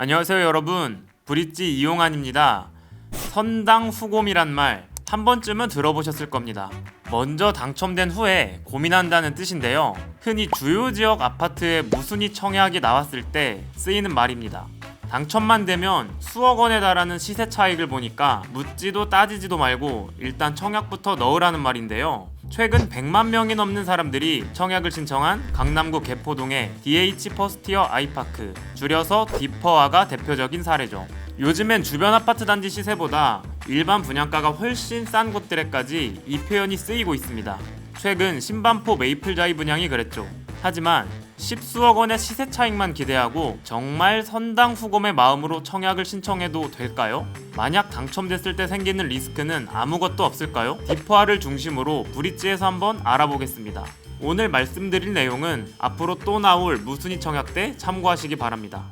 안녕하세요 여러분, 브릿지 이용환입니다. 선당후곰이란 말 한 번쯤은 들어보셨을 겁니다. 먼저 당첨된 후에 고민한다는 뜻인데요. 흔히 주요 지역 아파트에 무순위 청약이 나왔을 때 쓰이는 말입니다. 당첨만 되면 수억 원에 달하는 시세 차익을 보니까 묻지도 따지지도 말고 일단 청약부터 넣으라는 말인데요. 최근 100만 명이 넘는 사람들이 청약을 신청한 강남구 개포동의 DH 퍼스티어 아이파크, 줄여서 디퍼아가 대표적인 사례죠. 요즘엔 주변 아파트 단지 시세보다 일반 분양가가 훨씬 싼 곳들에까지 이 표현이 쓰이고 있습니다. 최근 신반포 메이플자이 분양이 그랬죠. 하지만 10수억 원의 시세 차익만 기대하고 정말 선당후곰의 마음으로 청약을 신청해도 될까요? 만약 당첨됐을 때 생기는 리스크는 아무것도 없을까요? 디퍼아를 중심으로 브릿지에서 한번 알아보겠습니다. 오늘 말씀드릴 내용은 앞으로 또 나올 무순위 청약 때 참고하시기 바랍니다.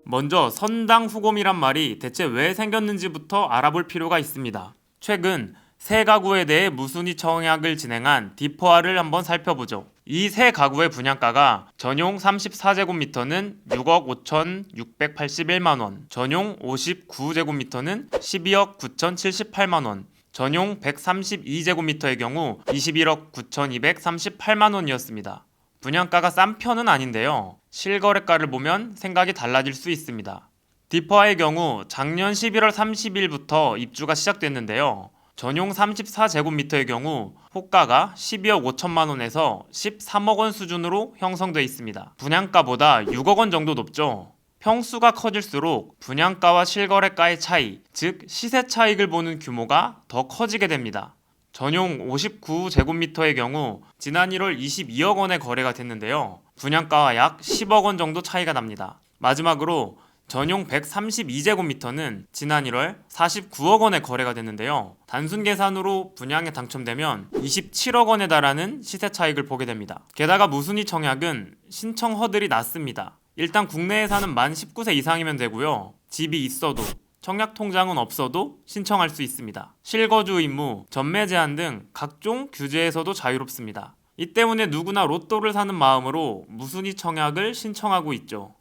먼저 선당후곰이란 말이 대체 왜 생겼는지부터 알아볼 필요가 있습니다. 최근 세 가구에 대해 무순위 청약을 진행한 디퍼아를 한번 살펴보죠. 이 세 가구의 분양가가 전용 34제곱미터는 6억 5,681만원, 전용 59제곱미터는 12억 9,078만원, 전용 132제곱미터의 경우 21억 9,238만원이었습니다. 분양가가 싼 편은 아닌데요. 실거래가를 보면 생각이 달라질 수 있습니다. 디퍼아의 경우 작년 11월 30일부터 입주가 시작됐는데요. 전용 34제곱미터의 경우 호가가 12억 5천만원에서 13억원 수준으로 형성되어 있습니다. 분양가보다 6억원 정도 높죠. 평수가 커질수록 분양가와 실거래가의 차이, 즉 시세 차익을 보는 규모가 더 커지게 됩니다. 전용 59제곱미터의 경우 지난 1월 22억원에 거래가 됐는데요. 분양가와 약 10억원 정도 차이가 납니다. 마지막으로 전용 132제곱미터는 지난 1월 49억원에 거래가 됐는데요. 단순 계산으로 분양에 당첨되면 27억원에 달하는 시세 차익을 보게 됩니다. 게다가 무순위 청약은 신청 허들이 낮습니다. 일단 국내에 사는 만 19세 이상이면 되고요. 집이 있어도 청약 통장은 없어도 신청할 수 있습니다. 실거주 의무, 전매 제한 등 각종 규제에서도 자유롭습니다. 이 때문에 누구나 로또를 사는 마음으로 무순위 청약을 신청하고 있죠.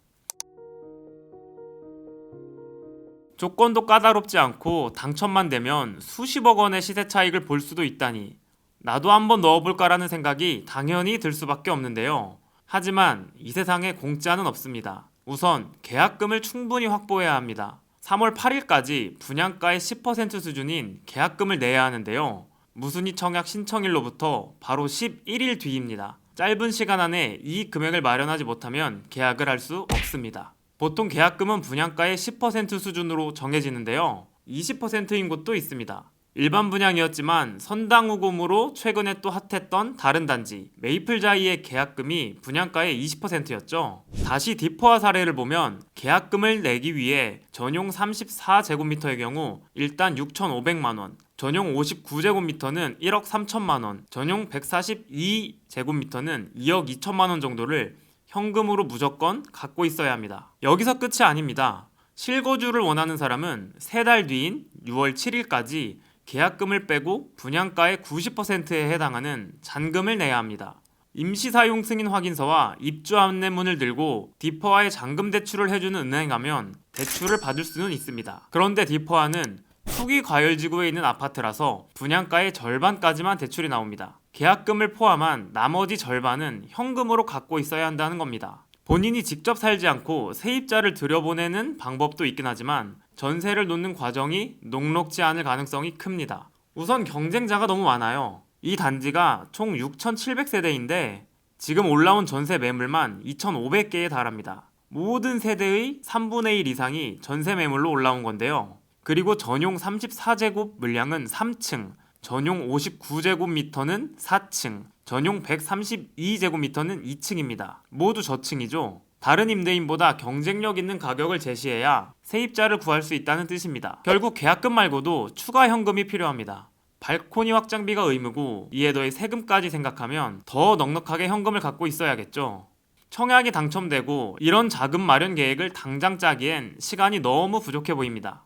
조건도 까다롭지 않고 당첨만 되면 수십억 원의 시세 차익을 볼 수도 있다니 나도 한번 넣어볼까라는 생각이 당연히 들 수밖에 없는데요. 하지만 이 세상에 공짜는 없습니다. 우선 계약금을 충분히 확보해야 합니다. 3월 8일까지 분양가의 10% 수준인 계약금을 내야 하는데요. 무순위 청약 신청일로부터 바로 11일 뒤입니다. 짧은 시간 안에 이 금액을 마련하지 못하면 계약을 할 수 없습니다. 보통 계약금은 분양가의 10% 수준으로 정해지는데요. 20%인 곳도 있습니다. 일반 분양이었지만 선당후곰으로 최근에 또 핫했던 다른 단지 메이플자이의 계약금이 분양가의 20%였죠. 다시 디퍼아 사례를 보면 계약금을 내기 위해 전용 34제곱미터의 경우 일단 6,500만원, 전용 59제곱미터는 1억 3천만원, 전용 142제곱미터는 2억 2천만원 정도를 현금으로 무조건 갖고 있어야 합니다. 여기서 끝이 아닙니다. 실거주를 원하는 사람은 3달 뒤인 6월 7일까지 계약금을 빼고 분양가의 90%에 해당하는 잔금을 내야 합니다. 임시사용 승인 확인서와 입주 안내문을 들고 디퍼아에 잔금 대출을 해주는 은행 가면 대출을 받을 수는 있습니다. 그런데 디퍼아는 투기 과열지구에 있는 아파트라서 분양가의 절반까지만 대출이 나옵니다. 계약금을 포함한 나머지 절반은 현금으로 갖고 있어야 한다는 겁니다. 본인이 직접 살지 않고 세입자를 들여보내는 방법도 있긴 하지만 전세를 놓는 과정이 녹록지 않을 가능성이 큽니다. 우선 경쟁자가 너무 많아요. 이 단지가 총 6,700세대인데 지금 올라온 전세 매물만 2,500개에 달합니다. 모든 세대의 3분의 1 이상이 전세 매물로 올라온 건데요. 그리고 전용 34제곱 물량은 3층, 전용 59제곱미터는 4층, 전용 132제곱미터는 2층입니다. 모두 저층이죠. 다른 임대인보다 경쟁력 있는 가격을 제시해야 세입자를 구할 수 있다는 뜻입니다. 결국 계약금 말고도 추가 현금이 필요합니다. 발코니 확장비가 의무고 이에 더해 세금까지 생각하면 더 넉넉하게 현금을 갖고 있어야겠죠. 청약이 당첨되고 이런 자금 마련 계획을 당장 짜기엔 시간이 너무 부족해 보입니다.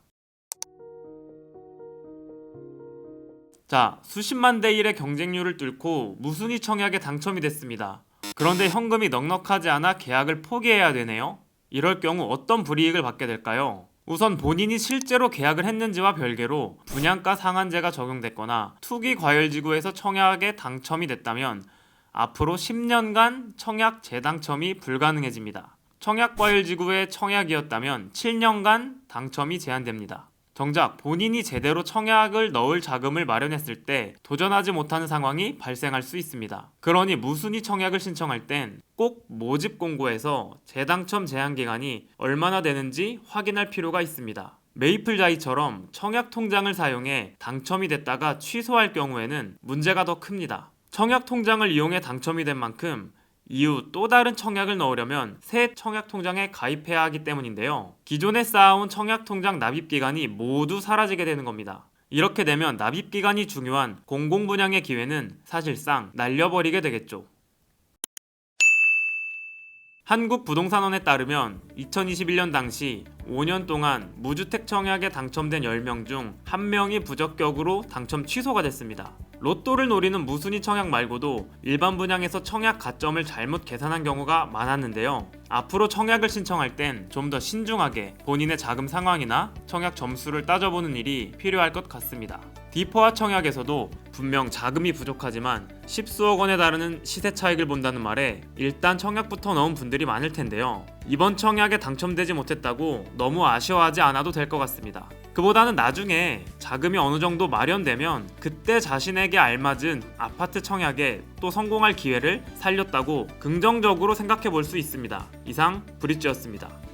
자, 수십만 대 1의 경쟁률을 뚫고 무순위 청약에 당첨이 됐습니다. 그런데 현금이 넉넉하지 않아 계약을 포기해야 되네요. 이럴 경우 어떤 불이익을 받게 될까요? 우선 본인이 실제로 계약을 했는지와 별개로 분양가 상한제가 적용됐거나 투기과열지구에서 청약에 당첨이 됐다면 앞으로 10년간 청약 재당첨이 불가능해집니다. 청약과열지구의 청약이었다면 7년간 당첨이 제한됩니다. 정작 본인이 제대로 청약을 넣을 자금을 마련했을 때 도전하지 못하는 상황이 발생할 수 있습니다. 그러니 무순위 청약을 신청할 땐 꼭 모집 공고에서 재당첨 제한 기간이 얼마나 되는지 확인할 필요가 있습니다. 메이플자이처럼 청약 통장을 사용해 당첨이 됐다가 취소할 경우에는 문제가 더 큽니다. 청약 통장을 이용해 당첨이 된 만큼 이후 또 다른 청약을 넣으려면 새 청약 통장에 가입해야 하기 때문인데요. 기존에 쌓아온 청약 통장 납입 기간이 모두 사라지게 되는 겁니다. 이렇게 되면 납입 기간이 중요한 공공분양의 기회는 사실상 날려버리게 되겠죠. 한국부동산원에 따르면 2021년 당시 5년 동안 무주택 청약에 당첨된 10명 중 1명이 부적격으로 당첨 취소가 됐습니다. 로또를 노리는 무순위 청약 말고도 일반 분양에서 청약 가점을 잘못 계산한 경우가 많았는데요. 앞으로 청약을 신청할 땐 좀 더 신중하게 본인의 자금 상황이나 청약 점수를 따져보는 일이 필요할 것 같습니다. 디포화 청약에서도 분명 자금이 부족하지만 십수억 원에 달하는 시세 차익을 본다는 말에 일단 청약부터 넣은 분들이 많을 텐데요. 이번 청약에 당첨되지 못했다고 너무 아쉬워하지 않아도 될 것 같습니다. 그보다는 나중에 자금이 어느 정도 마련되면 그때 자신에게 알맞은 아파트 청약에 또 성공할 기회를 살렸다고 긍정적으로 생각해 볼 수 있습니다. 이상 브릿지였습니다.